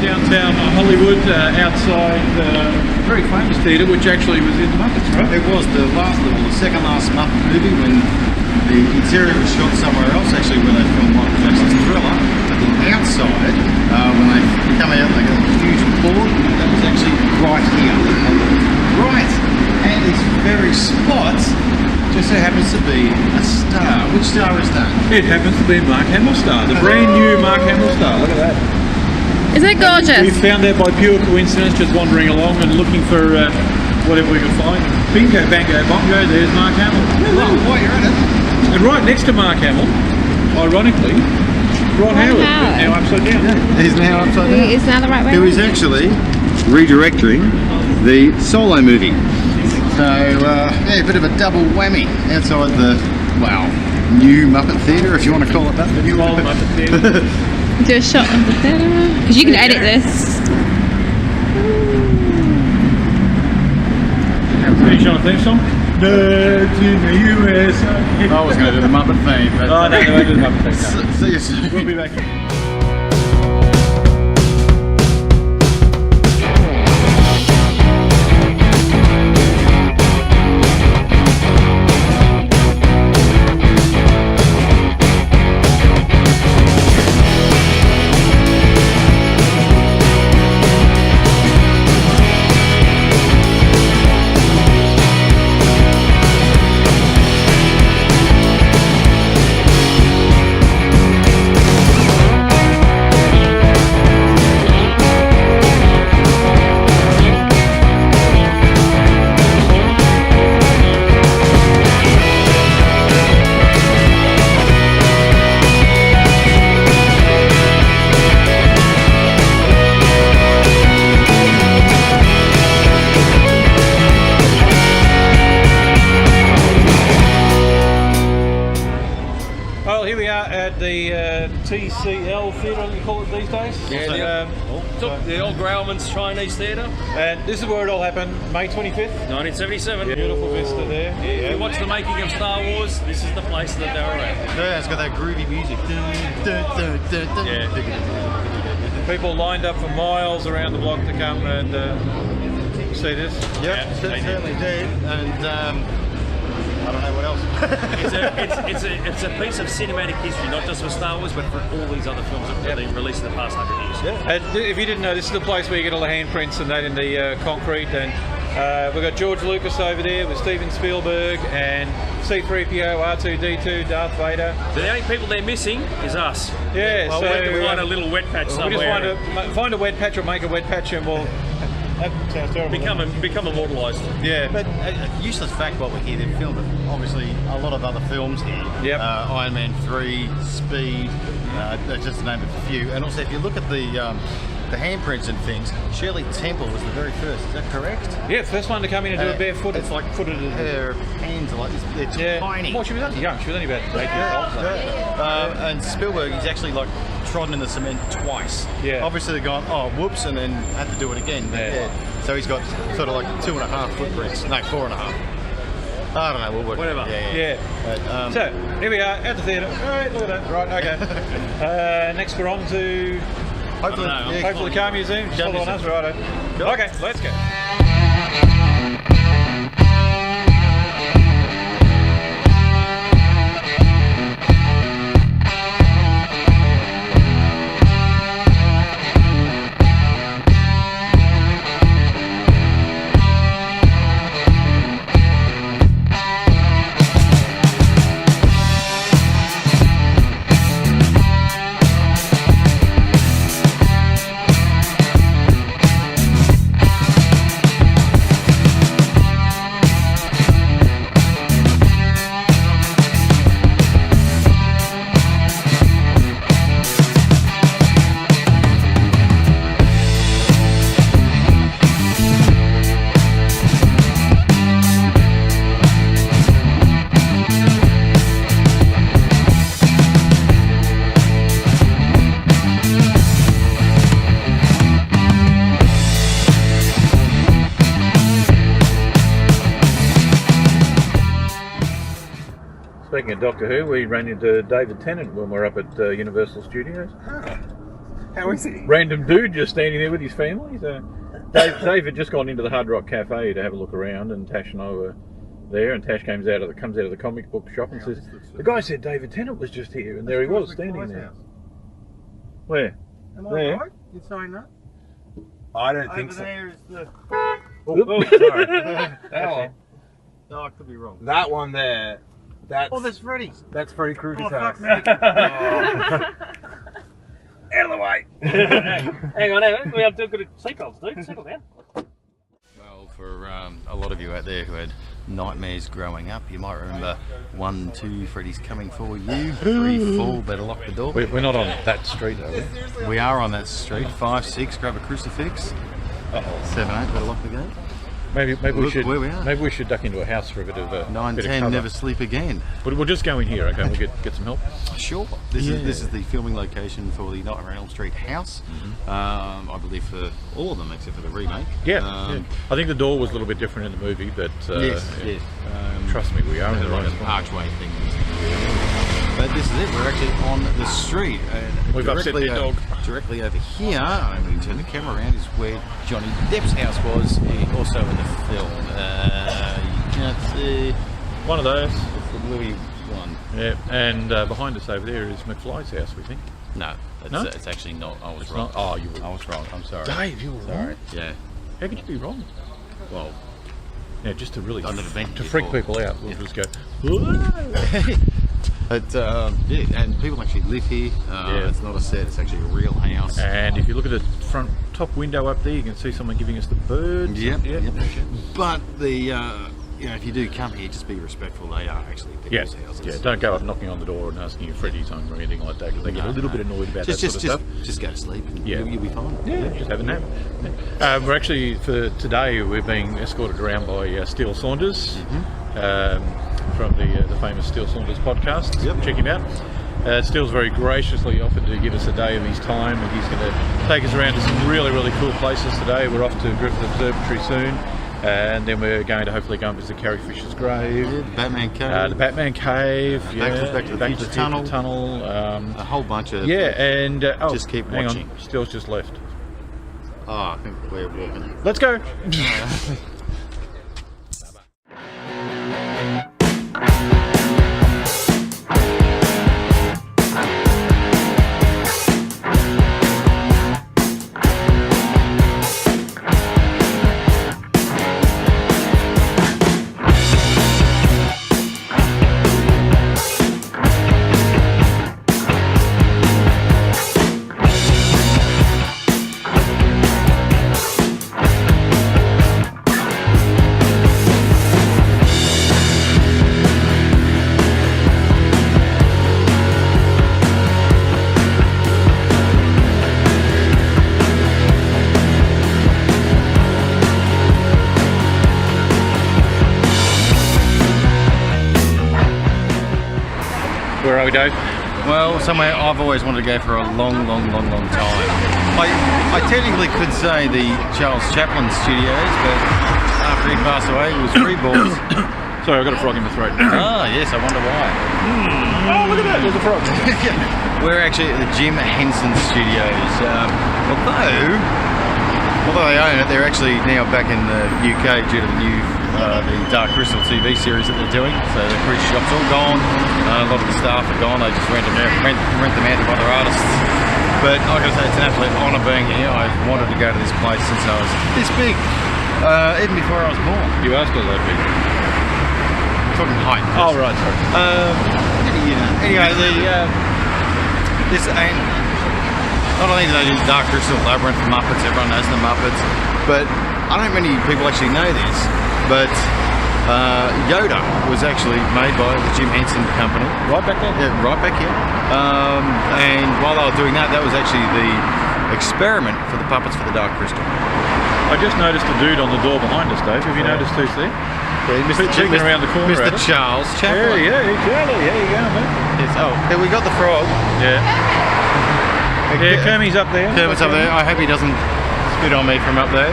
downtown Hollywood, outside a very famous theatre, which actually was in the Muppets, right? It was the second last Muppet movie when the interior was shot somewhere else, actually where they filmed Michael Jackson's Thriller. But the outside, when they come out, they got a huge board. That was actually right here, right at this very spot. Just so happens to be a star. Which star is that? It happens to be Mark Hamill star, the brand new Mark Hamill star. Look at that. Is it gorgeous? We found that by pure coincidence, just wandering along and looking for whatever we could find. Bingo, bango, bongo, there's Mark Hamill. Well, while you're at it. And right next to Mark Hamill, ironically, Ron Howard, now upside down. Yeah, he's now upside down. He is now the right way. Who is actually redirecting the Solo movie. So, yeah, a bit of a double whammy outside the, well, new Muppet Theatre, if you want to call it that. The new old Muppet Theatre. Do a shot of the theatre. Because you can edit this. Finish on a theme song? Nerds in the USA. I was going to do the Muppet theme. But Oh, no, we'll do the Muppet theme. See you soon. We'll be back. Well, here we are at the TCL Theatre, you call it these days? Yeah, the old Grauman's Chinese Theatre. And this is where it all happened, May 25th. 1977. Beautiful vista there. If you watch the making of Star Wars, this is the place that they were at. Yeah, it's got that groovy music. People lined up for miles around the block to come and see this. Yep, certainly did. And I don't know what else. It's a piece of cinematic history, not just for Star Wars, but for all these other films that have been released in the past 100 years. And if you didn't know, this is the place where you get all the handprints and that in the concrete. And we've got George Lucas over there with Steven Spielberg and C-3PO, R2-D2, Darth Vader. So the only people they're missing is us. Yeah, Well, so we have to find a little wet patch somewhere. we just want to find a wet patch or make a wet patch, and we'll. That sounds terrible. become immortalised. Yeah. But a useless fact while we're here, they've filmed obviously a lot of other films here. Yep. Iron Man 3, Speed, just to name a few. And also if you look at the handprints and things, Shirley Temple was the very first, is that correct? Yeah, first one to come in and do it barefoot. It's like footed. Her hands are like this, they're tiny. Well, she was only young, she was only about 8 years old. So. And Spielberg, he's actually like trodden in the cement twice. Yeah. Obviously they've gone, oh whoops, and then had to do it again. But Yeah. So he's got sort of like 2.5 footprints. No, 4.5. I don't know, we'll work. Whatever. Yeah. But, So, here we are at the theatre. Alright, look at that. Right, okay. Next we're on to hopefully the Car Museum. Just follow on us, right? Okay, let's go. Speaking of Doctor Who, we ran into David Tennant when we were up at Universal Studios. How is he? Random dude just standing there with his family. So Dave had just gone into the Hard Rock Cafe to have a look around, and Tash and I were there. And Tash comes out of the comic book shop and says, "The guy said David Tennant was just here," and there he was standing there. Where? Am I There. right in saying that? I don't think Over so. there is the... Oh, Sorry. That one. No, I could be wrong. That one there. That's Oh, there's Freddy's. that's Freddy Krueger's Oh, house. fuck me. Out of the way. Hang on, we have to look at seatbelts, dude. Settle down. Well, for a lot of you out there who had nightmares growing up, you might remember 1, 2, Freddy's coming for you, 3, 4, better lock the door. We're not on that street, are we? We are on that street, 5, 6, grab a crucifix, 7, 8, better lock the gate, Maybe we Look should. where we are. Maybe we should duck into a house for a bit of 9, bit of 10, cover. never sleep again. But we'll just go in here, okay? We'll get some help. Sure. This is the filming location for the Nightmare on Elm Street house, I believe for all of them except for the remake. Yeah, Um, I think the door was a little bit different in the movie, but Yes, yeah. yes. Trust me, we are in the right An spot. archway thing. But this is it, we're actually on the street. And We've upset directly their dog. Directly over here, and we turn the camera around, is where Johnny Depp's house was, also in the film. You can't see One of those. the Louis one. Yeah, and behind us over there is McFly's house, we think. No, No? it's actually not. I was It's wrong. not. Oh, you were. I was wrong, I'm sorry. Dave, you were Sorry. wrong. Yeah, How could you be wrong? well, Yeah, just to really I've never been to here freak before. people out, we'll Yeah. just go. but yeah, and people actually live here. Yeah. It's not a set, it's actually a real house. And if you look at the front top window up there, you can see someone giving us the birds. Yep, Yeah. yep. But the if you do come here, just be respectful. They are actually Yeah, people's houses. yeah. Don't go up knocking on the door and asking if Freddie's home or anything like that, because they get a little bit annoyed about that sort of stuff. Just go to sleep. And Yeah. you'll be fine. Yeah, just have a nap. We're actually, for today, we're being escorted around by Steele Saunders from the famous Steele Saunders podcast. Yep. Check him out. Steele's very graciously offered to give us a day of his time, and he's going to take us around to some really, really cool places today. We're off to Griffith Observatory soon, and then we're going to hopefully go and visit Carrie Fisher's grave. Yeah, the Batman cave. The Batman Cave, Back to the Future Tunnel. Tunnel. A whole bunch of. Yeah, and Just keep hang watching. on, Steele's just left. Oh, I think we're walking. Let's go. Where are we, Dave? Well, somewhere I've always wanted to go for a long time. I technically could say the Charles Chaplin Studios, but after he passed away, it was reborn. Sorry, I've got a frog in my throat. Ah, yes, I wonder why. Oh, look at that, there's a frog. We're actually at the Jim Henson Studios. Although they own it, they're actually now back in the UK due to the new the Dark Crystal TV series that they're doing. So the cruise shop's all gone. A lot of the staff are gone. They just rent them out to other artists. But like I say, it's an absolute honour being here. I've wanted to go to this place since I was this big, even before I was born. You are still that big. Talking height. Oh, right, sorry. Anyway, this ain't. Not only do they do Dark Crystal Labyrinth Muppets, everyone knows the Muppets, but I don't many people actually know this, but Yoda was actually made by the Jim Henson Company. Right back there? Yeah, right back here. And while they were doing that, that was actually the experiment for the puppets for the Dark Crystal. I just noticed a dude on the door behind us, Dave. Have you noticed who's there? Peeking around the corner Mr. at us. Charles Chaplin. Yeah, Charlie. There you go, man. Yes. Oh, there we got the frog. Yeah. Yeah, Kermie's up there. Kermit's up there. I hope he doesn't spit on me from up there.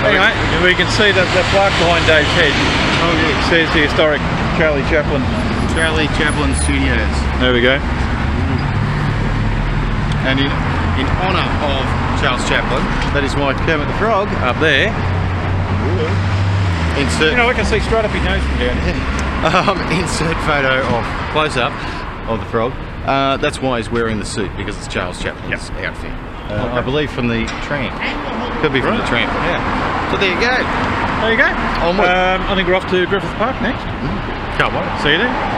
Anyway, we can see that the plaque behind Dave's head. Oh, yeah. It says the historic Charlie Chaplin. Charlie Chaplin Studios. There we go. And in honour of Charles Chaplin, that is why Kermit the Frog up there. Insert. You know, I can see straight up his nose from down here. Insert photo of close up of the frog. That's why he's wearing the suit, because it's Charles Chaplin's outfit. I believe from the tram. Could be from the tram. Yeah. So there you go. There you go. Onward. I think we're off to Griffith Park next. Can't wait. See you there.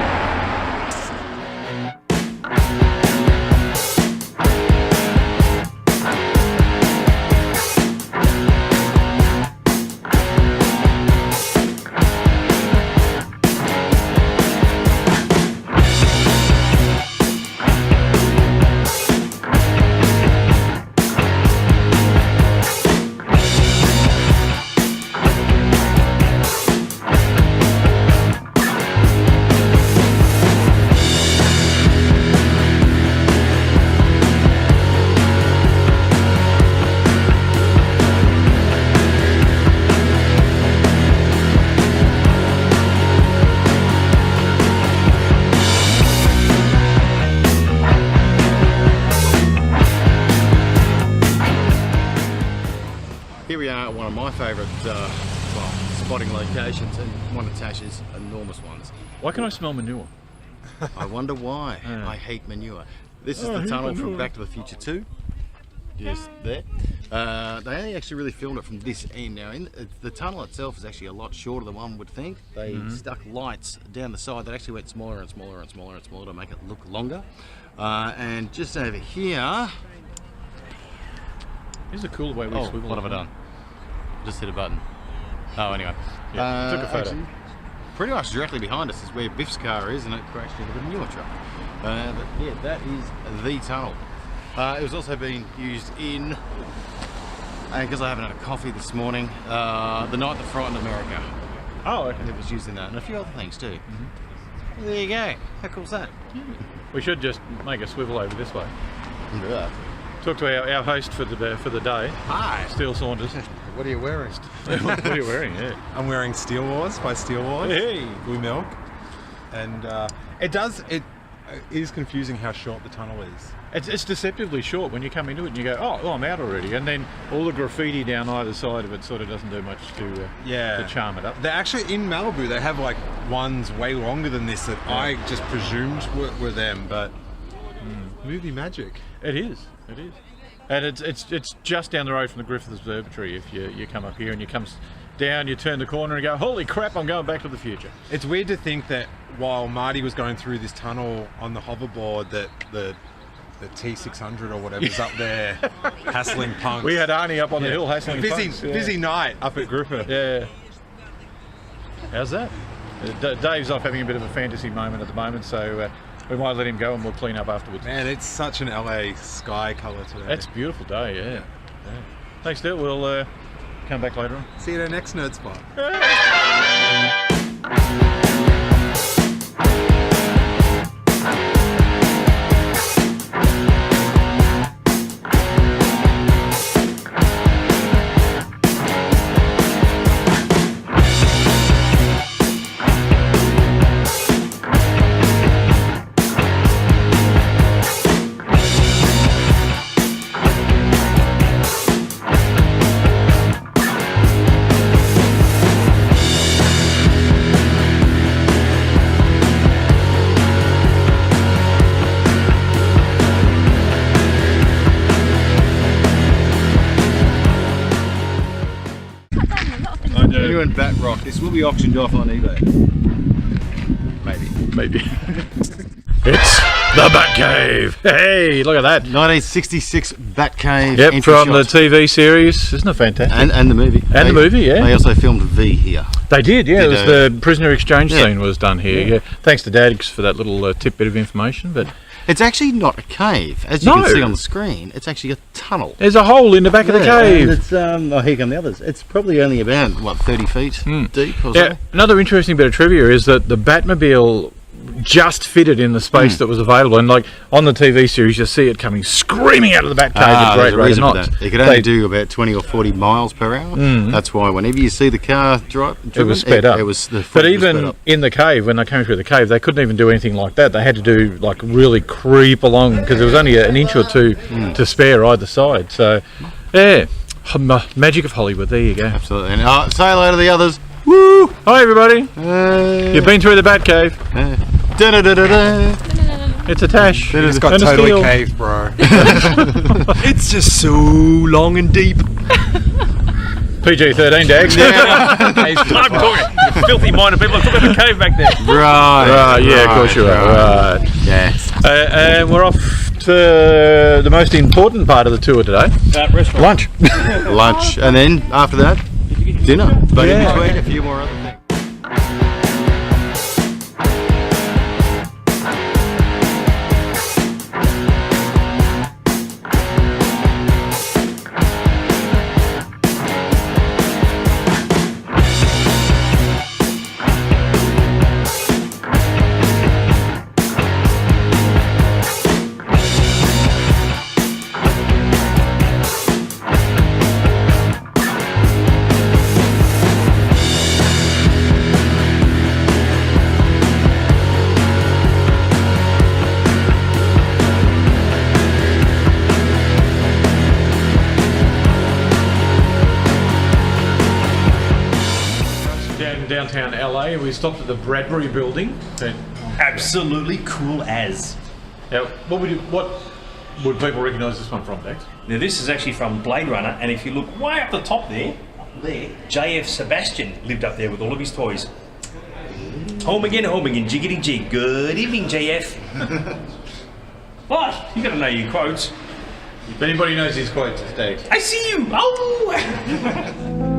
Here we are at one of my favourite spotting locations, and one of Tasha's enormous ones. Why can I smell manure? I wonder why. I hate manure. This is the tunnel from Back to the Future 2. Yes, there. They only actually really filmed it from this end. Now, the tunnel itself is actually a lot shorter than one would think. They stuck lights down the side that actually went smaller and smaller and smaller and smaller to make it look longer. And just over here... This is a cool way we swivel. What have I done? Just hit a button. Oh, anyway. Yeah, took a photo. Actually, pretty much directly behind us is where Biff's car is, and it crashed into the manure truck. But yeah, that is the tunnel. It was also being used in, because I haven't had a coffee this morning, The Night That Frightened America. Oh, okay. And it was used in that, and a few other things too. There you go. How cool's that? We should just make a swivel over this way. Yeah. Talk to our host for the day. Hi. Steele Saunders. What are you wearing? What are you wearing? Yeah. I'm wearing Steel Wars by Steel Wars. Hey. Blue milk. And it is confusing how short the tunnel is. It's deceptively short when you come into it and you go, oh, I'm out already. And then all the graffiti down either side of it sort of doesn't do much to charm it up. They're actually in Malibu. They have like ones way longer than this that I just presumed were them, but movie magic. It is. It is. And it's just down the road from the Griffith Observatory. If you come up here and you come down, you turn the corner and go, holy crap, I'm going back to the future. It's weird to think that while Marty was going through this tunnel on the hoverboard, that the T600 or whatever's up there hassling punks. We had Arnie up on the hill hassling punks. Busy night up at Griffith. Yeah. How's that? Dave's off having a bit of a fantasy moment at the moment, so we might let him go and we'll clean up afterwards. Man, it's such an LA sky colour today. It's a beautiful day, yeah. Thanks, Dale. We'll come back later on. See you at our next Nerd Spot. Manure and Bat Rock. This will be auctioned off on eBay. Maybe. It's the Batcave. Hey, look at that. 1966 Batcave. Yep, entry from the shot. TV series. Isn't it fantastic? And the movie. And the movie, yeah. They also filmed V here. They did, yeah. It was the prisoner exchange Yeah. scene was done here. Yeah. Thanks to Dad for that little tidbit of information. But It's actually not a cave, as you No. can see on the screen. It's actually a tunnel. there's a hole in the back of the cave. And it's oh, here come the others. It's probably only about 30 feet deep or so. Yeah, another interesting bit of trivia is that the Batmobile just fitted in the space that was available. And like on the TV series, you see it coming screaming out of the Batcave at There's great a rate of reason for knots. that. It could only do about 20 or 40 miles per hour. That's why whenever you see the car driven, It was sped up. It was the but footage was even sped up. in the cave, when they came through the cave, they couldn't even do anything like that. They had to do like really creep along because there was only an inch or two to spare either side. So, yeah, magic of Hollywood. There you go. Absolutely. And say hello to the others. Woo! Hi everybody. You've been through the Batcave. It's a tash. It's got and a totally steel. caved, bro. It's just so long and deep. PG-13, Dags. I'm talking filthy-minded people. Look at the cave back there. Right. Yeah, of course you are. Right. Yes. And we're off to the most important part of the tour today. Restaurant. Lunch. Lunch. And then after that, dinner. But in between, a few more other things. Downtown LA, we stopped at the Bradbury Building. Absolutely cool as. Now, what would people recognise this one from, Dax? Now this is actually from Blade Runner, and if you look way up the top there, JF Sebastian lived up there with all of his toys. Home again, jiggity jig. Good evening, JF. What? You gotta know your quotes. If anybody knows his quotes, it's Dax. I see you. Oh.